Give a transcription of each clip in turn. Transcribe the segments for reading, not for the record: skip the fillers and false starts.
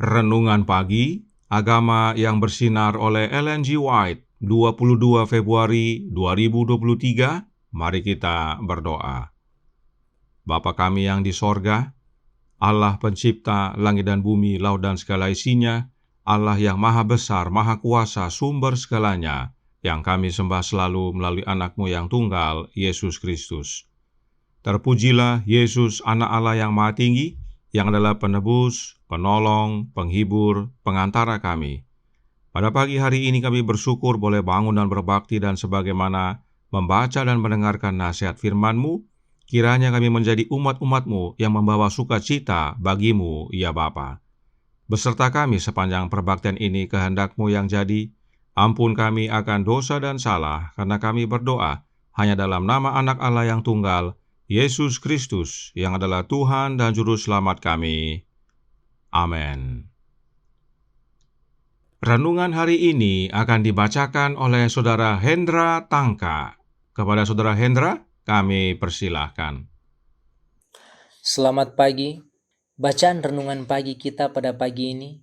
Renungan Pagi, Agama yang Bersinar oleh Ellen G. White, 22 Februari 2023. Mari kita berdoa. Bapa kami yang di sorga, Allah pencipta langit dan bumi, laut dan segala isinya, Allah yang maha besar, maha kuasa, sumber segalanya, yang kami sembah selalu melalui anak-Mu yang tunggal, Yesus Kristus. Terpujilah Yesus, anak Allah yang maha tinggi, yang adalah penebus, penolong, penghibur, pengantara kami. Pada pagi hari ini kami bersyukur boleh bangun dan berbakti, dan sebagaimana membaca dan mendengarkan nasihat firman-Mu, kiranya kami menjadi umat-umat-Mu yang membawa sukacita bagi-Mu, ya Bapa. Beserta kami sepanjang perbaktian ini, kehendak-Mu yang jadi. Ampun kami akan dosa dan salah, karena kami berdoa hanya dalam nama anak Allah yang tunggal, Yesus Kristus, yang adalah Tuhan dan Juru Selamat kami. Amin. Renungan hari ini akan dibacakan oleh Saudara Hendra Tangka. Kepada Saudara Hendra, kami persilahkan. Selamat pagi. Bacaan renungan pagi kita pada pagi ini,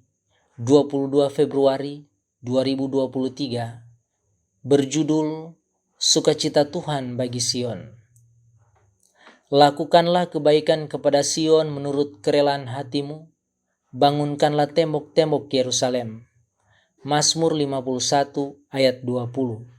22 Februari 2023, berjudul Sukacita Tuhan bagi Sion. Lakukanlah kebaikan kepada Sion menurut kerelaan hatimu, bangunkanlah tembok-tembok Yerusalem. Mazmur 51 ayat 20.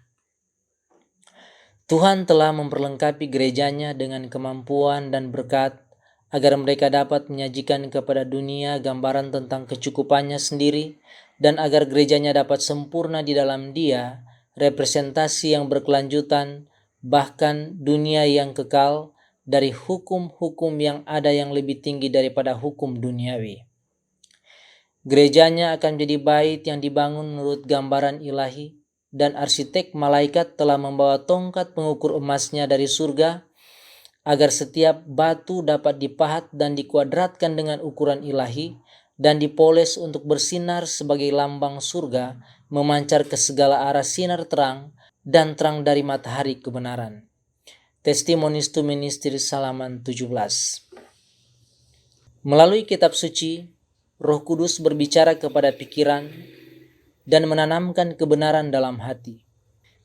Tuhan telah memperlengkapi gerejanya dengan kemampuan dan berkat, agar mereka dapat menyajikan kepada dunia gambaran tentang kecukupannya sendiri, dan agar gerejanya dapat sempurna di dalam Dia, representasi yang berkelanjutan, bahkan dunia yang kekal, dari hukum-hukum yang ada yang lebih tinggi daripada hukum duniawi. Gerejanya akan menjadi bait yang dibangun menurut gambaran ilahi, dan arsitek malaikat telah membawa tongkat pengukur emasnya dari surga, agar setiap batu dapat dipahat dan dikuadratkan dengan ukuran ilahi, dan dipoles untuk bersinar sebagai lambang surga, memancar ke segala arah sinar terang dan terang dari matahari kebenaran. Testimonies to Ministries halaman 17. Melalui kitab suci, Roh Kudus berbicara kepada pikiran dan menanamkan kebenaran dalam hati.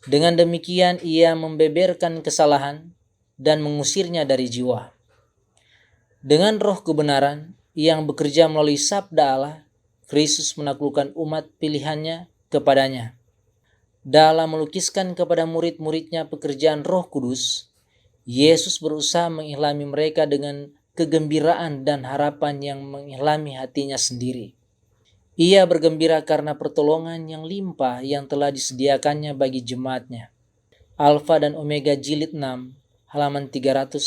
Dengan demikian ia membeberkan kesalahan dan mengusirnya dari jiwa. Dengan roh kebenaran yang bekerja melalui sabda Allah, Kristus menaklukkan umat pilihannya kepadanya. Dalam melukiskan kepada murid-muridnya pekerjaan Roh Kudus, Yesus berusaha mengilhami mereka dengan kegembiraan dan harapan yang mengilhami hatinya sendiri. Ia bergembira karena pertolongan yang limpah yang telah disediakannya bagi jemaatnya. Alfa dan Omega jilid 6 halaman 313.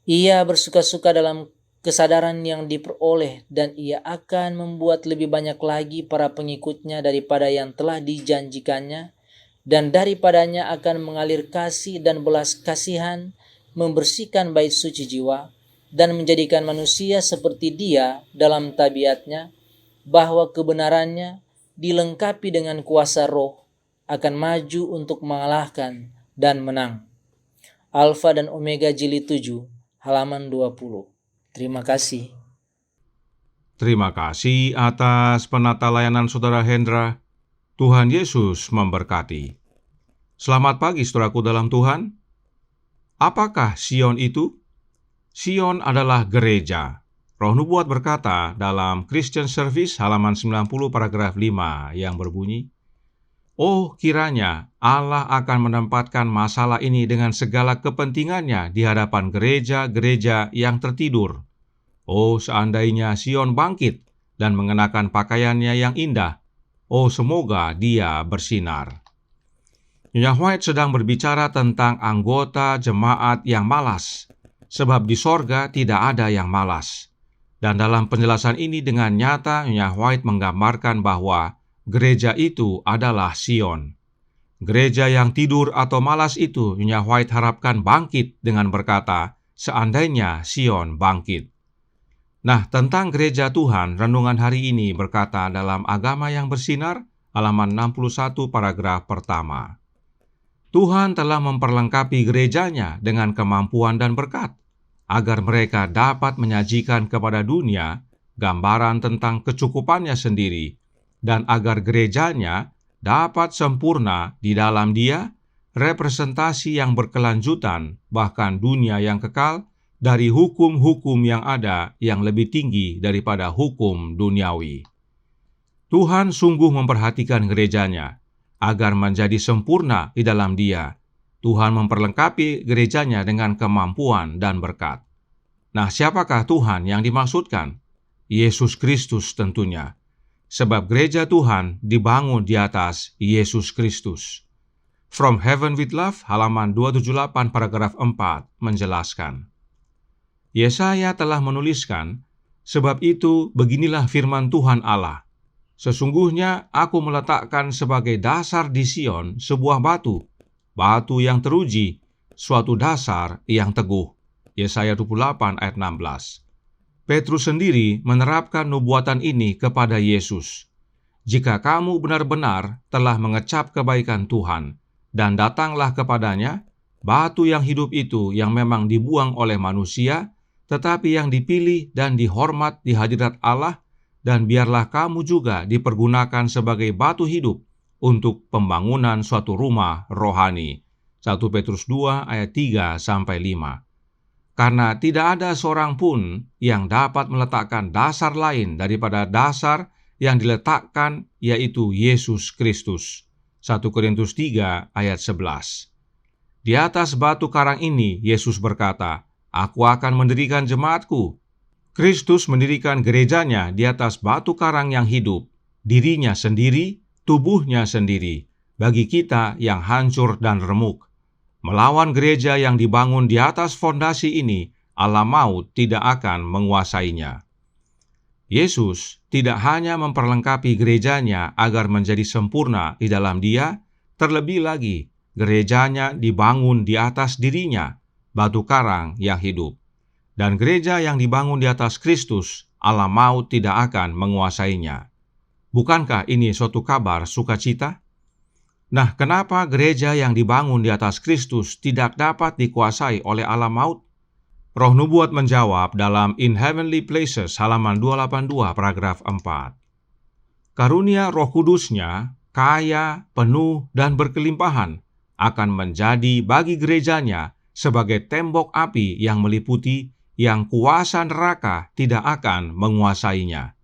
Ia bersuka-suka dalam kesadaran yang diperoleh, dan ia akan membuat lebih banyak lagi para pengikutnya daripada yang telah dijanjikannya, dan daripadanya akan mengalir kasih dan belas kasihan, membersihkan bait suci jiwa, dan menjadikan manusia seperti Dia dalam tabiatnya, bahwa kebenarannya dilengkapi dengan kuasa roh akan maju untuk mengalahkan dan menang. Alfa dan Omega jilid 7 halaman 20. Terima kasih. Terima kasih atas penata layanan Saudara Hendra. Tuhan Yesus memberkati. Selamat pagi saudaraku dalam Tuhan. Apakah Sion itu? Sion adalah gereja. Roh Nubuat berkata dalam Christian Service halaman 90 paragraf 5 yang berbunyi, "Oh, kiranya Allah akan menempatkan masalah ini dengan segala kepentingannya di hadapan gereja-gereja yang tertidur. Oh, seandainya Sion bangkit dan mengenakan pakaiannya yang indah. Oh, semoga dia bersinar." Nyonya White sedang berbicara tentang anggota jemaat yang malas, sebab di sorga tidak ada yang malas. Dan dalam penjelasan ini dengan nyata, Nyonya White menggambarkan bahwa gereja itu adalah Sion. Gereja yang tidur atau malas itu Nyonya White harapkan bangkit dengan berkata, seandainya Sion bangkit. Nah, tentang gereja Tuhan, renungan hari ini berkata dalam Agama yang Bersinar, halaman 61 paragraf pertama. Tuhan telah memperlengkapi gerejanya dengan kemampuan dan berkat, agar mereka dapat menyajikan kepada dunia gambaran tentang kecukupannya sendiri, dan agar gerejanya dapat sempurna di dalam Dia, representasi yang berkelanjutan, bahkan dunia yang kekal, dari hukum-hukum yang ada yang lebih tinggi daripada hukum duniawi. Tuhan sungguh memperhatikan gerejanya, agar menjadi sempurna di dalam Dia. Tuhan memperlengkapi gerejanya dengan kemampuan dan berkat. Nah, siapakah Tuhan yang dimaksudkan? Yesus Kristus tentunya. Sebab gereja Tuhan dibangun di atas Yesus Kristus. From Heaven with Love, halaman 278 paragraf 4 menjelaskan. Yesaya telah menuliskan, sebab itu beginilah firman Tuhan Allah. Sesungguhnya aku meletakkan sebagai dasar di Sion sebuah batu yang teruji, suatu dasar yang teguh. Yesaya 28 ayat 16. Petrus sendiri menerapkan nubuatan ini kepada Yesus. Jika kamu benar-benar telah mengecap kebaikan Tuhan, dan datanglah kepadanya, batu yang hidup itu yang memang dibuang oleh manusia, tetapi yang dipilih dan dihormat di hadirat Allah, dan biarlah kamu juga dipergunakan sebagai batu hidup untuk pembangunan suatu rumah rohani. 1 Petrus 2 ayat 3-5. Karena tidak ada seorang pun yang dapat meletakkan dasar lain daripada dasar yang diletakkan, yaitu Yesus Kristus. 1 Korintus 3 ayat 11. Di atas batu karang ini Yesus berkata, "Aku akan mendirikan jemaatku." Kristus mendirikan gerejanya di atas batu karang yang hidup, dirinya sendiri, tubuhnya sendiri, bagi kita yang hancur dan remuk. Melawan gereja yang dibangun di atas fondasi ini, alam maut tidak akan menguasainya. Yesus tidak hanya memperlengkapi gerejanya agar menjadi sempurna di dalam Dia, terlebih lagi gerejanya dibangun di atas dirinya, batu karang yang hidup. Dan gereja yang dibangun di atas Kristus, alam maut tidak akan menguasainya. Bukankah ini suatu kabar sukacita? Nah, kenapa gereja yang dibangun di atas Kristus tidak dapat dikuasai oleh alam maut? Roh Nubuat menjawab dalam In Heavenly Places halaman 282 paragraf 4. Karunia Roh Kudusnya kaya, penuh, dan berkelimpahan akan menjadi bagi gerejanya sebagai tembok api yang meliputi, yang kuasa neraka tidak akan menguasainya.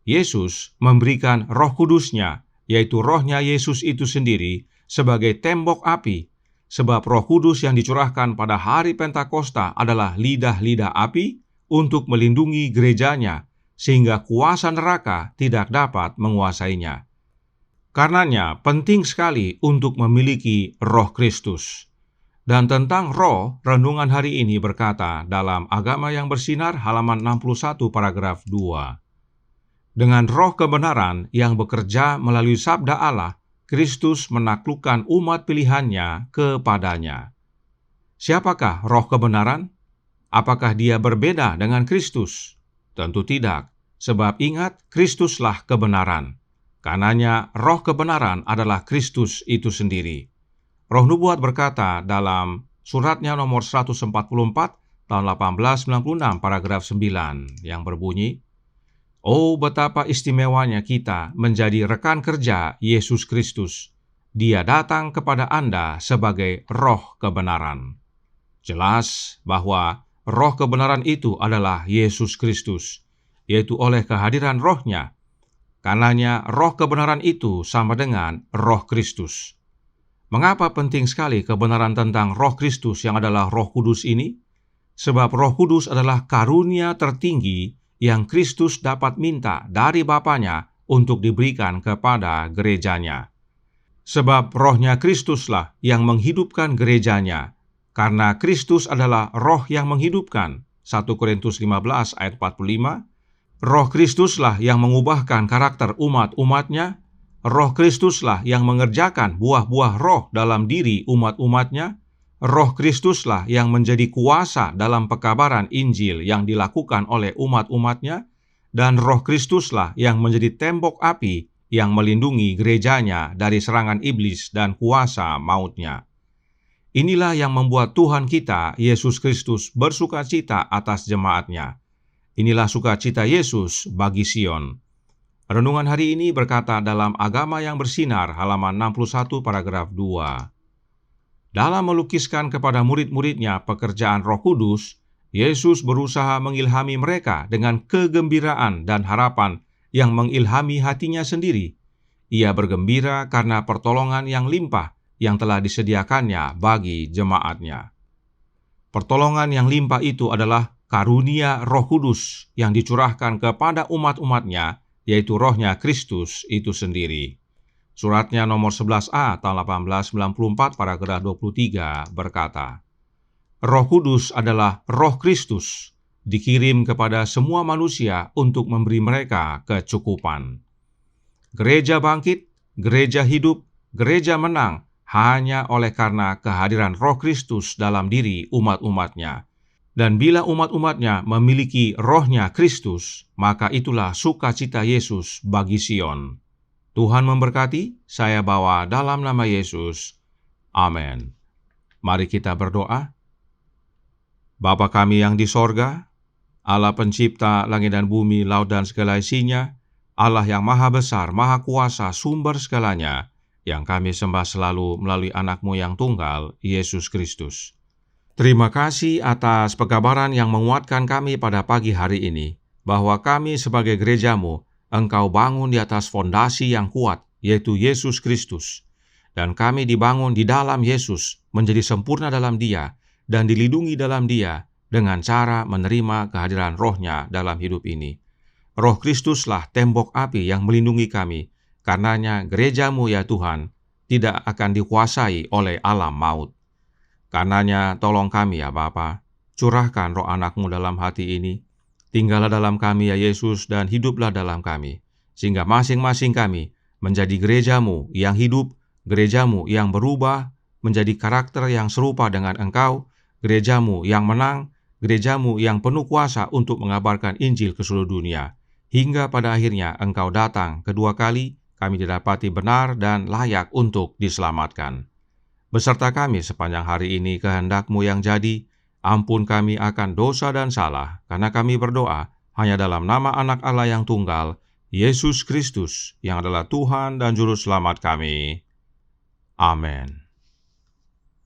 Yesus memberikan Roh Kudusnya, yaitu rohnya Yesus itu sendiri, sebagai tembok api, sebab Roh Kudus yang dicurahkan pada hari Pentakosta adalah lidah-lidah api untuk melindungi gerejanya, sehingga kuasa neraka tidak dapat menguasainya. Karenanya penting sekali untuk memiliki Roh Kristus. Dan tentang roh, renungan hari ini berkata dalam Agama yang Bersinar halaman 61 paragraf 2. Dengan roh kebenaran yang bekerja melalui sabda Allah, Kristus menaklukkan umat pilihannya kepadanya. Siapakah roh kebenaran? Apakah dia berbeda dengan Kristus? Tentu tidak, sebab ingat, Kristuslah kebenaran. Karenanya roh kebenaran adalah Kristus itu sendiri. Roh Nubuat berkata dalam suratnya nomor 144 tahun 1896 paragraf 9 yang berbunyi, "Oh, betapa istimewanya kita menjadi rekan kerja Yesus Kristus. Dia datang kepada Anda sebagai roh kebenaran." Jelas bahwa roh kebenaran itu adalah Yesus Kristus, yaitu oleh kehadiran rohnya. Karenanya roh kebenaran itu sama dengan roh Kristus. Mengapa penting sekali kebenaran tentang roh Kristus yang adalah Roh Kudus ini? Sebab Roh Kudus adalah karunia tertinggi yang Kristus dapat minta dari Bapanya untuk diberikan kepada gerejanya. Sebab rohnya Kristuslah yang menghidupkan gerejanya, karena Kristus adalah roh yang menghidupkan. 1 Korintus 15 ayat 45. Roh Kristuslah yang mengubahkan karakter umat-umatnya. Roh Kristuslah yang mengerjakan buah-buah roh dalam diri umat-umatnya. Roh Kristuslah yang menjadi kuasa dalam pekabaran Injil yang dilakukan oleh umat-umatnya, dan Roh Kristuslah yang menjadi tembok api yang melindungi gerejanya dari serangan iblis dan kuasa mautnya. Inilah yang membuat Tuhan kita, Yesus Kristus, bersukacita atas jemaatnya. Inilah sukacita Yesus bagi Sion. Renungan hari ini berkata dalam Agama yang Bersinar halaman 61 paragraf 2. Dalam melukiskan kepada murid-muridnya pekerjaan Roh Kudus, Yesus berusaha mengilhami mereka dengan kegembiraan dan harapan yang mengilhami hatinya sendiri. Ia bergembira karena pertolongan yang limpah yang telah disediakannya bagi jemaatnya. Pertolongan yang limpah itu adalah karunia Roh Kudus yang dicurahkan kepada umat-umatnya, yaitu Rohnya Kristus itu sendiri. Suratnya nomor 11A tahun 1894 paragraf 23 berkata, Roh Kudus adalah Roh Kristus, dikirim kepada semua manusia untuk memberi mereka kecukupan. Gereja bangkit, gereja hidup, gereja menang hanya oleh karena kehadiran Roh Kristus dalam diri umat-umatnya. Dan bila umat-umatnya memiliki Rohnya Kristus, maka itulah sukacita Yesus bagi Sion. Tuhan memberkati, saya bawa dalam nama Yesus. Amin. Mari kita berdoa. Bapa kami yang di sorga, Allah pencipta langit dan bumi, laut dan segala isinya, Allah yang maha besar, maha kuasa, sumber segalanya, yang kami sembah selalu melalui anak-Mu yang tunggal, Yesus Kristus. Terima kasih atas pekabaran yang menguatkan kami pada pagi hari ini, bahwa kami sebagai gereja-Mu, Engkau bangun di atas fondasi yang kuat, yaitu Yesus Kristus. Dan kami dibangun di dalam Yesus, menjadi sempurna dalam Dia, dan dilindungi dalam Dia, dengan cara menerima kehadiran Roh-Nya dalam hidup ini. Roh Kristuslah tembok api yang melindungi kami, karenanya gereja-Mu ya Tuhan, tidak akan dikuasai oleh alam maut. Karenanya tolong kami ya Bapa, curahkan Roh Anak-Mu dalam hati ini, tinggallah dalam kami ya Yesus dan hiduplah dalam kami, sehingga masing-masing kami menjadi gereja-Mu yang hidup, gereja-Mu yang berubah, menjadi karakter yang serupa dengan Engkau, gereja-Mu yang menang, gereja-Mu yang penuh kuasa untuk mengabarkan Injil ke seluruh dunia, hingga pada akhirnya Engkau datang kedua kali, kami didapati benar dan layak untuk diselamatkan. Beserta kami sepanjang hari ini kehendak-Mu yang jadi, ampun kami akan dosa dan salah, karena kami berdoa hanya dalam nama Anak Allah yang tunggal, Yesus Kristus, yang adalah Tuhan dan Juru Selamat kami. Amin.